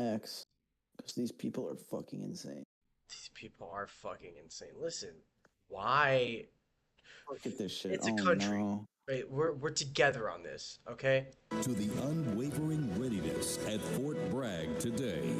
X because these people are fucking insane. These people are fucking insane. Listen, why? Look at this shit. It's a Oh country, no. right? We're together on this, okay? To the unwavering readiness at Fort Bragg today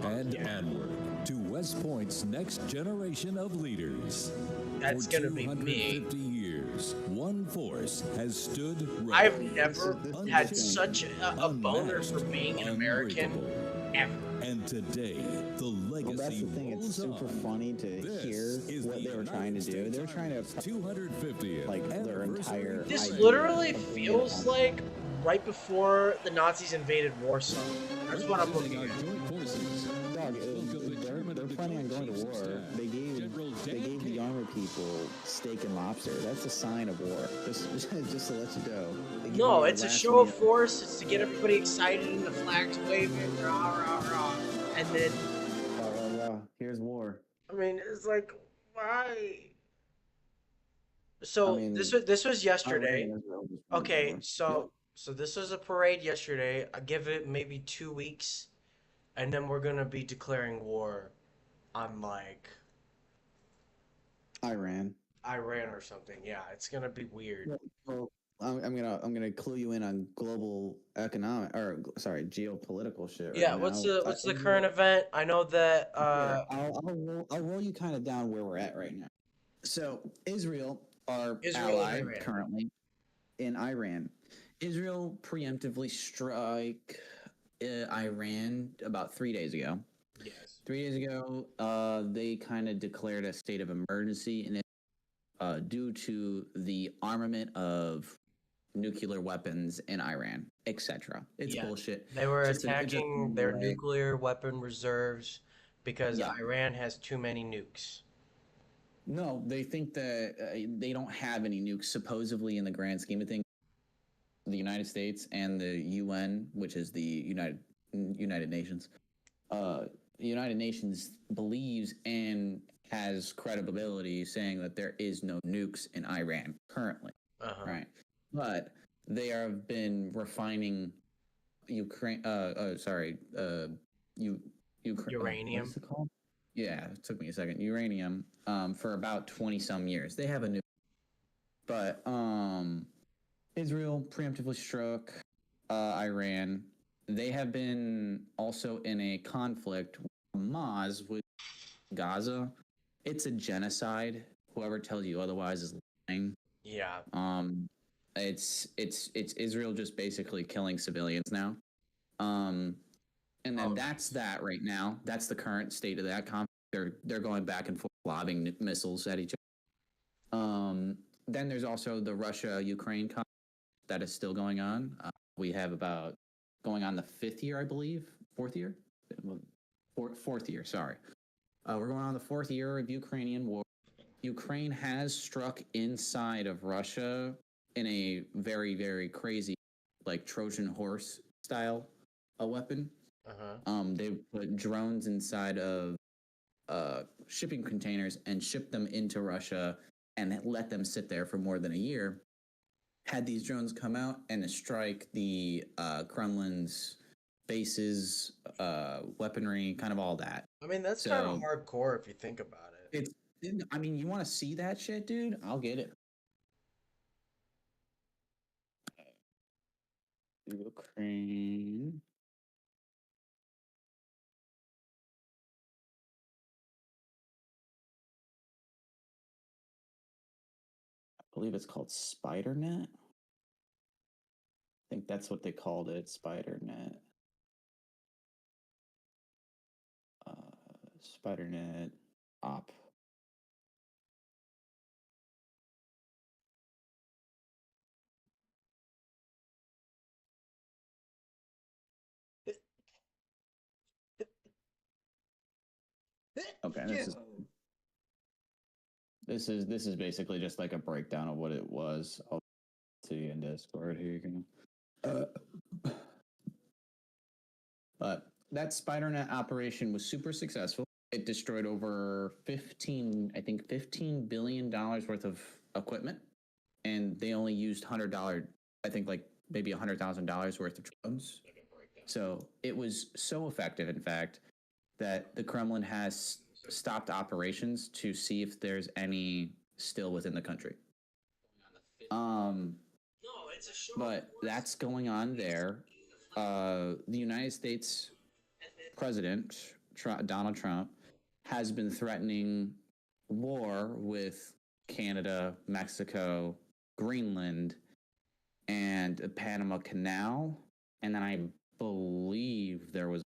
Fuck and yeah. onward to West Point's next generation of leaders. That's For gonna be me. 250 years, one force has stood ready. I've never This is had the thing. such a boner for Unmatched, being an American unbreakable. ever. And today, the legacy Well, that's the thing. It's rolls super on. funny to This hear is what the they were trying to do. United They were States trying to Army's 250th like their anniversary entire. This idea literally of being feels a- like right before the Nazis invaded Warsaw. That's what I'm looking Representing at. our joint forces. Dog, Welcome the chairman they're of the planning on Joint going to Chiefs war. of Staff, They General gave the Dan army people steak and lobster. That's a sign of war. Just to let you know. They give No, you it's a last show of meal. force. It's to get everybody excited and the flags waving, rah, rah, rah. And then, Rah, rah, rah. Here's war. I mean, it's like, why? I So mean, this was Iran yesterday. and Israel just went to Okay, war. Yep. so this was a parade yesterday. I give it maybe 2 weeks, and then we're gonna be declaring war on like Iran. Iran or something. Yeah, it's gonna be weird. Well, I'm gonna clue you in on global economic or sorry geopolitical shit right Yeah, now. what's the current event? I know that Here, I'll roll you kind of down where we're at right now. So Israel, our Israel and ally Iran. currently in Iran, Israel preemptively strike Iran about 3 days ago. Yes. 3 days ago, they kind of declared a state of emergency, and due to the armament of nuclear weapons in Iran, etc. It's Yeah. bullshit. They were It's just attacking their way. nuclear weapon reserves because Yeah. Iran has too many nukes. No, they think that they don't have any nukes. Supposedly, in the grand scheme of things, the United States and the UN, which is the United Nations, the United Nations believes and has credibility saying that there is no nukes in Iran currently, Uh-huh. right? But they have been refining Ukraine. Ukraine. What Uranium. is it called? Yeah, it took me a second. Uranium. For about 20 some years, they have a new. But Israel preemptively struck Iran. They have been also in a conflict with Hamas with Gaza. It's a genocide. Whoever tells you otherwise is lying. Yeah. It's Israel just basically killing civilians now. And then Oh, that's nice. that right now. That's the current state of that conflict. They're going back and forth, lobbing missiles at each other. Then there's also the Russia-Ukraine conflict that is still going on. We have about going on the 5th year, I believe, 4th year, fourth year. Sorry, we're going on the 4th year of Ukrainian war. Ukraine has struck inside of Russia in a very, very crazy, like Trojan horse style, a weapon. Uh-huh. They put drones inside of shipping containers and shipped them into Russia and let them sit there for more than a year. Had these drones come out and strike the Kremlin's bases, weaponry, kind of all that. I mean, that's kind of So hardcore if you think about it. it's, I mean, you want to see that shit, dude? I'll get it. Ukraine. I believe it's called SpiderNet. I think that's what they called it, SpiderNet. SpiderNet op. Okay, this is basically just like a breakdown of what it was. I'll see you in Discord. Here you go. But that SpiderNet operation was super successful. It destroyed over 15, I think $15 billion worth of equipment, and they only used $100, I think like maybe $100,000 worth of drones. So it was so effective, in fact, that the Kremlin has stopped operations to see if there's any still within the country. Um, but that's going on there. The United States President Donald Trump has been threatening war with Canada, Mexico, Greenland, and the Panama Canal. And then I believe there was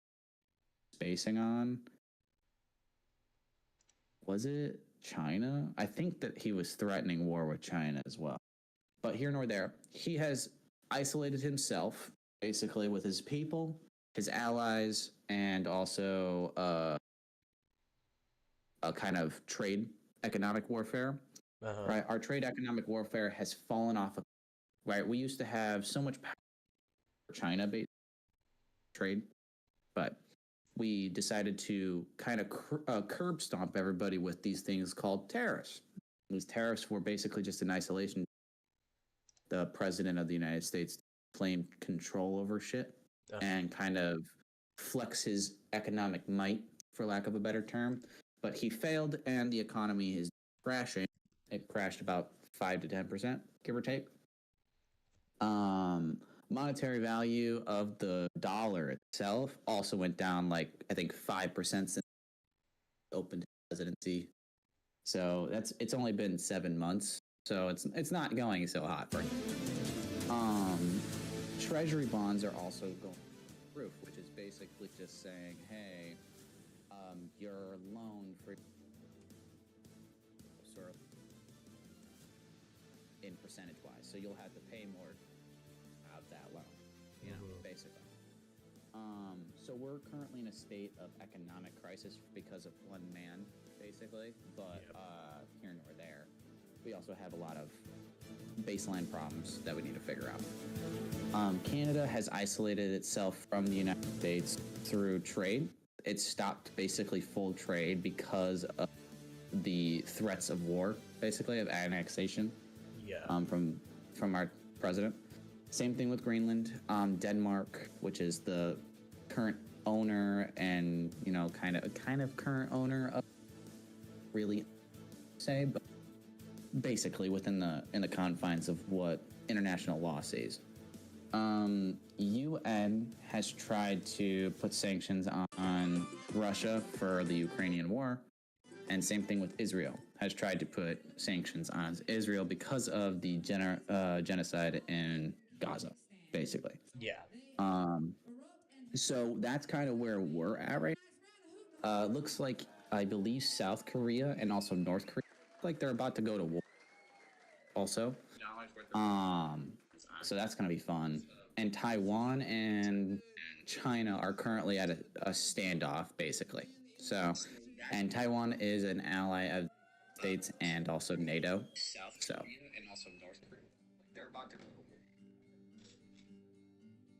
spacing on. Was it China? I think that he was threatening war with China as well. But here nor there, he has isolated himself basically with his people, his allies, and also a kind of trade economic warfare. Right, our trade economic warfare has fallen off. Right, we used to have so much power for China-based trade, but we decided to kind of curb stomp everybody with these things called tariffs. These tariffs were basically just an isolation. The president of the United States claimed control over shit and kind of flex his economic might, for lack of a better term. But he failed, and the economy is crashing. It crashed about 5 to 10%, give or take. Monetary value of the dollar itself also went down, like, I think 5% since opened presidency. So it's only been 7 months. So it's not going so hot for him. Treasury bonds are also going through the roof, which is basically just saying, hey, your loan for sort of in percentage wise, so you'll have to pay more of that loan, you know, basically. So we're currently in a state of economic crisis because of one man, basically, but here nor there. We also have a lot of baseline problems that we need to figure out. Canada has isolated itself from the United States through trade. It stopped basically full trade because of the threats of war, basically, of annexation. From our president. Same thing with Greenland. Denmark, which is the current owner and, you know, kind of current owner of, really say, but basically within the confines of what international law says. UN has tried to put sanctions on Russia for the Ukrainian war, and same thing with Israel, has tried to put sanctions on Israel because of the genocide in Gaza, basically. So that's kind of where we're at right now. Looks like, I believe, South Korea and also North Korea, like they're about to go to war also. So that's going to be fun. And Taiwan and China are currently at a standoff, basically. So, and Taiwan is an ally of the States and also NATO.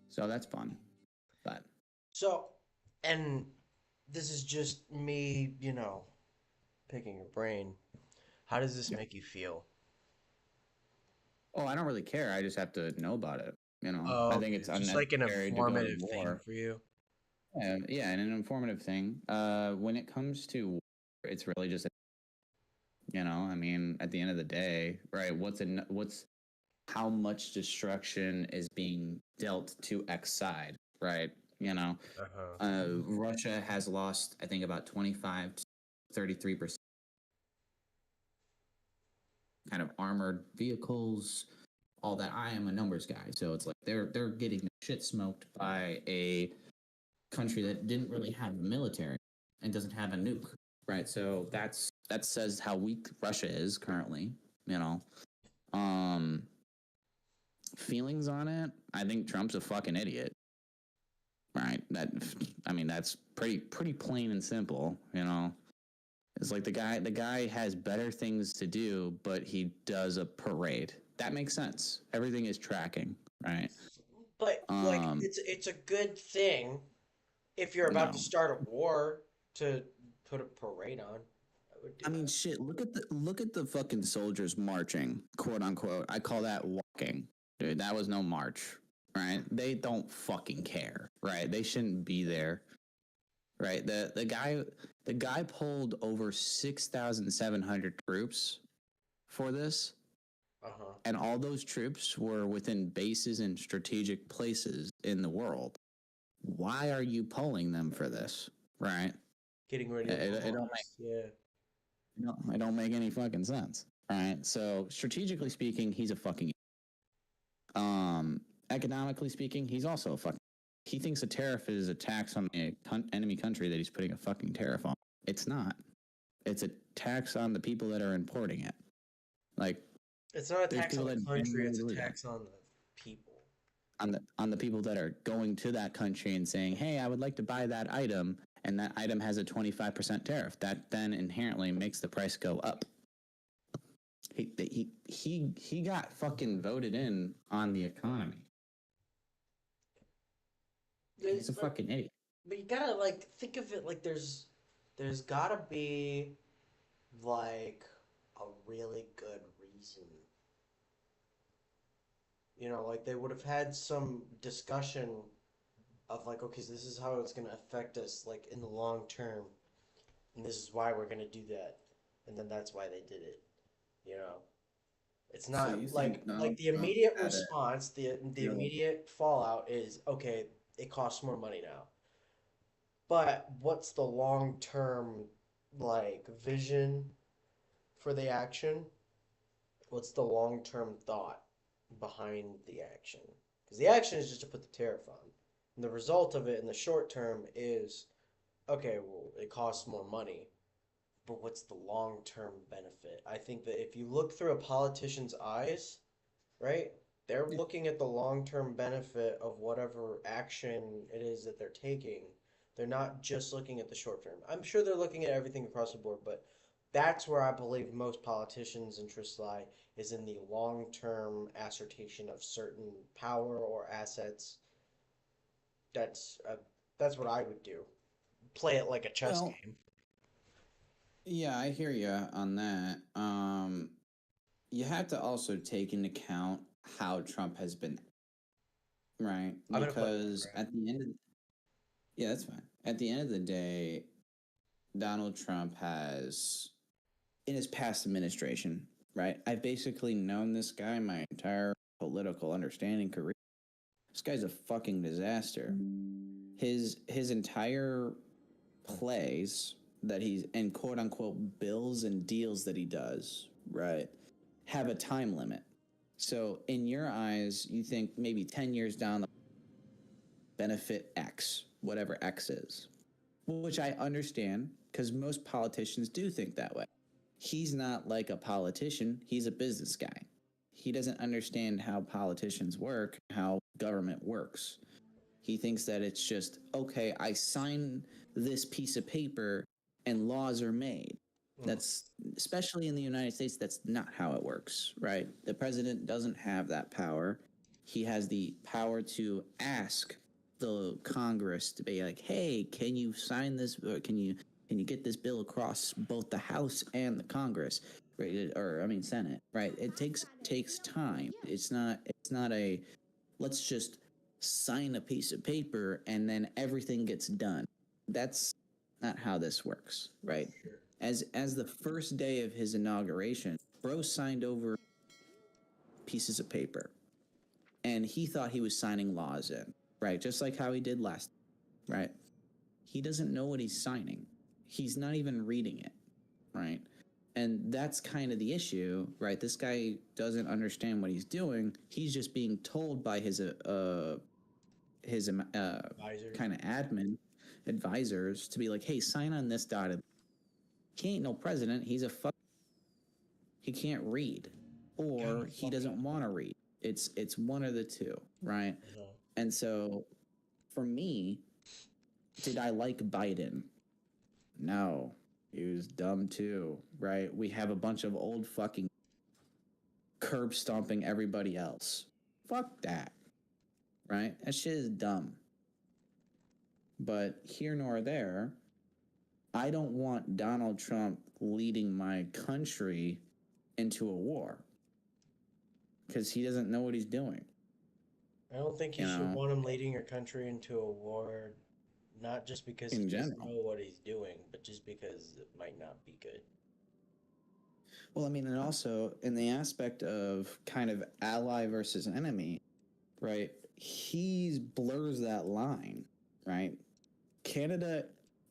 So that's fun. But and this is just me, you know, picking your brain. How does this make you feel? Oh, I don't really care. I just have to know about it. You know, I think it's just like an unnecessary to go to informative thing war. for you. Yeah, and an informative thing. When it comes to war, it's really just, you know, I mean, at the end of the day, right? How much destruction is being dealt to X side, right? You know, Russia has lost, I think, about 25 to 33% kind of armored vehicles, all that. I am a numbers guy, so it's like they're getting shit smoked by a country that didn't really have a military and doesn't have a nuke, right? So that says how weak Russia is currently, you know. Feelings on it, I think Trump's a fucking idiot, right? That's pretty plain and simple, you know. It's like the guy has better things to do, but he does a parade. That makes sense. Everything is tracking, right? But like, it's a good thing if you're about to start a war to put a parade on. I mean, shit. Look at the fucking soldiers marching, quote unquote. I call that walking, dude. That was no march. right? They don't fucking care, right? They shouldn't be there, right? The guy pulled over 6,700 troops for this, Uh-huh. and all those troops were within bases and strategic places in the world. Why are you pulling them for this, right? Getting ready to It don't Hamas. Yeah. No, it don't make any fucking sense. All right. So strategically speaking, he's a fucking. Economically speaking, he's also a fucking. He thinks a tariff is a tax on the enemy country that he's putting a fucking tariff on. It's not. It's a tax on the people that are importing it. Like It's not a there's tax on people the that country, genuinely it's a believe that. tax on the people. On the people that are going to that country and saying, "Hey, I would like to buy that item," and that item has a 25% tariff. That then inherently makes the price go up. He got fucking voted in on the economy. He's a Like, fucking idiot. but you gotta like think of it like there's gotta be like a really good reason. You know, like they would have had some discussion of like, okay, so this is how it's gonna affect us like in the long term, and this is why we're gonna do that, and then that's why they did it. You know, it's So not you like think Donald the Trump immediate had a response, the real? immediate fallout is okay, it costs more money now. But what's the long term like vision for the action? What's the long term thought behind the action? Because the action is just to put the tariff on. And the result of it in the short term is okay, well, it costs more money, but what's the long term benefit? I think that if you look through a politician's eyes, right, they're Yeah. looking at the long term benefit of whatever action it is that they're taking. They're not just looking at the short term. I'm sure they're looking at everything across the board, but that's where I believe most politicians' interests lie is in the long term assertion of certain power or assets. That's uh, that's what I would do. Play it like a chess Well, game. yeah, I hear you on that. You have to also take into account how Trump has been, right? I'm gonna put Because at the end of yeah, that's fine. At the end of the day, Donald Trump has, in his past administration, right? I've basically known this guy my entire political understanding career. This guy's a fucking disaster. His entire plays that he's and quote unquote bills and deals that he does, right, have a time limit. So in your eyes, you think maybe 10 years down the benefit X, whatever X is, which I understand because most politicians do think that way. He's not like a politician, he's a business guy. He doesn't understand how politicians work, how government works. He thinks that it's just, okay, I sign this piece of paper and laws are made. Mm. That's, especially in the United States, that's not how it works, right? The president doesn't have that power. He has the power to ask the Congress to be like, hey, can you sign this? Or can you get this bill across both the House and the Congress? Right? Or I mean Senate, right? It takes time. It's not a let's just sign a piece of paper and then everything gets done. That's not how this works, right? Sure. As the first day of his inauguration, bro signed over pieces of paper and he thought he was signing laws in, right? Just like how he did last, right? He doesn't know what he's signing. He's not even reading it, right? And that's kind of the issue, right? This guy doesn't understand what he's doing. He's just being told by his Advisors. kind of admin advisors to be like, hey, sign on this dotted. He ain't no president. He's a fuck. He can't read, or he doesn't want to read. It's one of the two, right? Uh-huh. And so, for me, did I like Biden? No, he was dumb too, right? We have a bunch of old fucking curb stomping everybody else. Fuck that, right? That shit is dumb. But here nor there, I don't want Donald Trump leading my country into a war because he doesn't know what he's doing. I don't think you You should know, want him leading your country into a war, not just because he in doesn't general. know what he's doing, but just because it might not be good. Well, I mean, and also in the aspect of kind of ally versus enemy, right? He blurs that line, right? Canada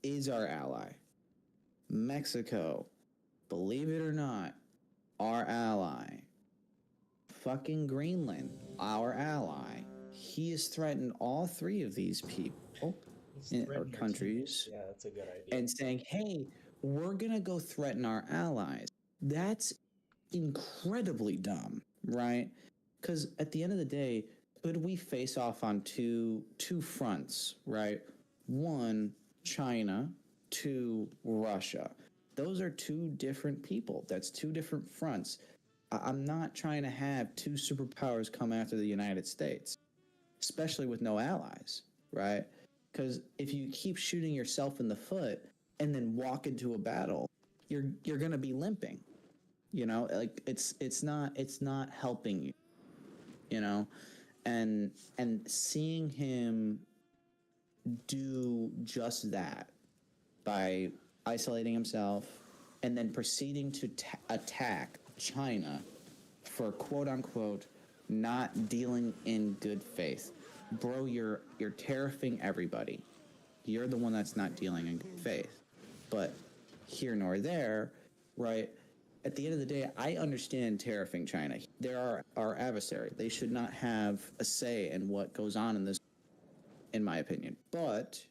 is our ally. Mexico, believe it or not, our ally. Fucking Greenland, our ally. He has threatened all three of these people He's or threatened our teammates. countries Yeah, that's a good idea. and saying, hey, we're going to go threaten our allies. That's incredibly dumb, right? Because at the end of the day, could we face off on two fronts, right? One, China, two, Russia. Those are two different people. That's two different fronts. I'm not trying to have two superpowers come after the United States, especially with no allies, right? Because if you keep shooting yourself in the foot and then walk into a battle, you're gonna be limping. You know, like it's not helping you. You know, and seeing him do just that by isolating himself and then proceeding to attack China for quote unquote not dealing in good faith. Bro, you're tariffing everybody. You're the one that's not dealing in good faith. But here nor there, right? At the end of the day, I understand tariffing China. They're our adversary. They should not have a say in what goes on in this, in my opinion. But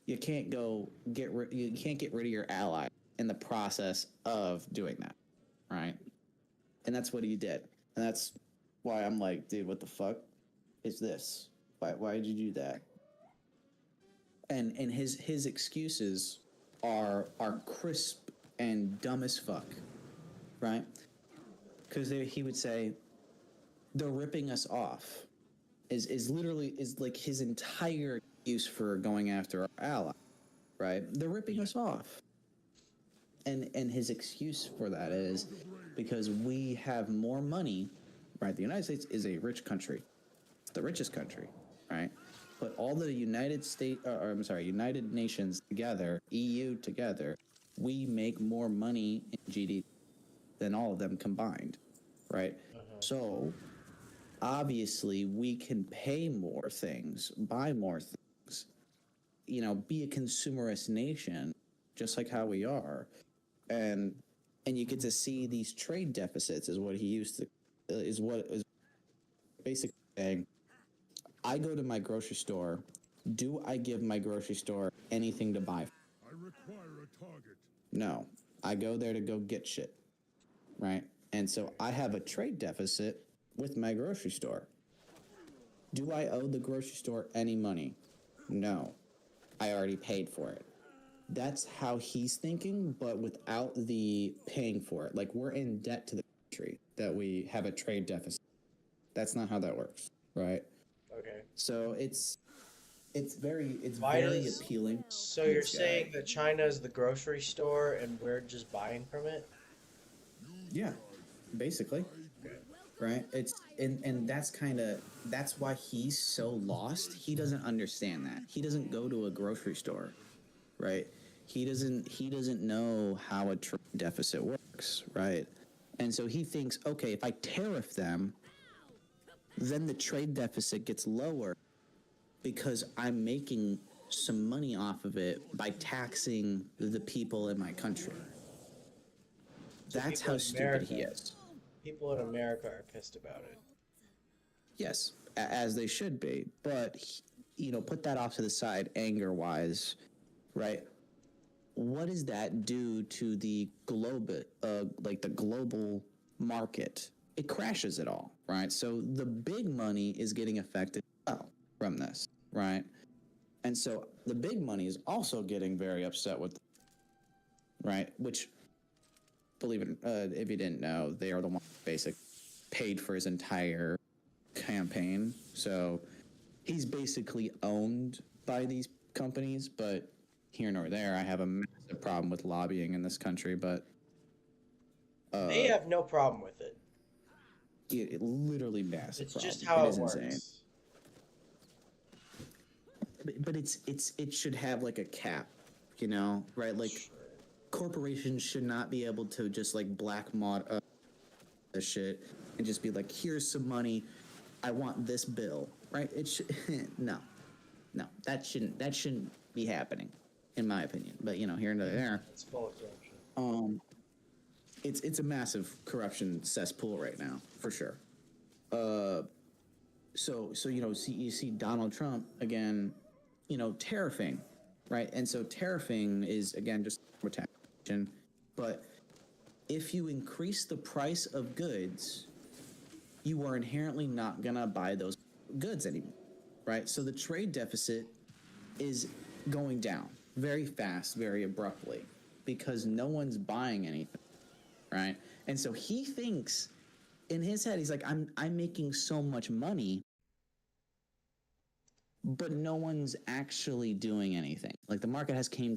you can't you can't get rid of your ally in the process of doing that, right? And that's what he did. And that's why I'm like, dude, what the fuck is this? Why did you do that? And his excuses are crisp and dumb as fuck, right? Because he would say they're ripping us off. Is literally is like his entire excuse for going after our ally, right? They're ripping us off, and his excuse for that is because we have more money, right? The United States is a rich country, the richest country, right? But all the United Nations together, EU together, we make more money in GDP than all of them combined, right? So obviously we can pay more things, buy more things, you know, be a consumerist nation, just like how we are. And you get to see these trade deficits is what he used to, is what is basically saying. I go to my grocery store. Do I give my grocery store anything to buy? I require a target. No. I go there to go get shit, right? And so I have a trade deficit with my grocery store. Do I owe the grocery store any money? No. I already paid for it. That's how he's thinking, but without the paying for it. Like, we're in debt to the country that we have a trade deficit. That's not how that works, right? Okay. So it's very Why does- appealing. So you're saying that China is the grocery store and we're just buying from it? Yeah, basically. Right? And that's why he's so lost. He doesn't understand that. He doesn't go to a grocery store, right? He doesn't know how a trade deficit works, right? And so he thinks, okay, if I tariff them, then the trade deficit gets lower because I'm making some money off of it by taxing the people in my country. So That's people how in stupid he America- is. People in America are pissed about it. Yes, as they should be. But, you know, put that off to the side anger wise, right? What does that do to the global market? It crashes it all, right? So the big money is getting affected from this, right? And so the big money is also getting very upset with, right? Which, believe it, if you didn't know, they are the ones basically paid for his entire campaign. So he's basically owned by these companies, but here nor there, I have a massive problem with lobbying in this country, but They have no problem with it. literally massive It's problem. just how it is works. insane. But it should have like a cap, you know, right? Like Sure. corporations should not be able to just like black mod the shit and just be like, here's some money, I want this bill, right? It should no, that shouldn't be happening, in my opinion. But you know, here and there, It's full of corruption. it's a massive corruption cesspool right now for sure. So you know, you see Donald Trump again, you know, tariffing, right? And so tariffing is again just protection, but if you increase the price of goods, you are inherently not gonna buy those goods anymore, right? So the trade deficit is going down very fast, very abruptly, because no one's buying anything, right? And so he thinks in his head, he's like, I'm making so much money, but no one's actually doing anything. Like the market has came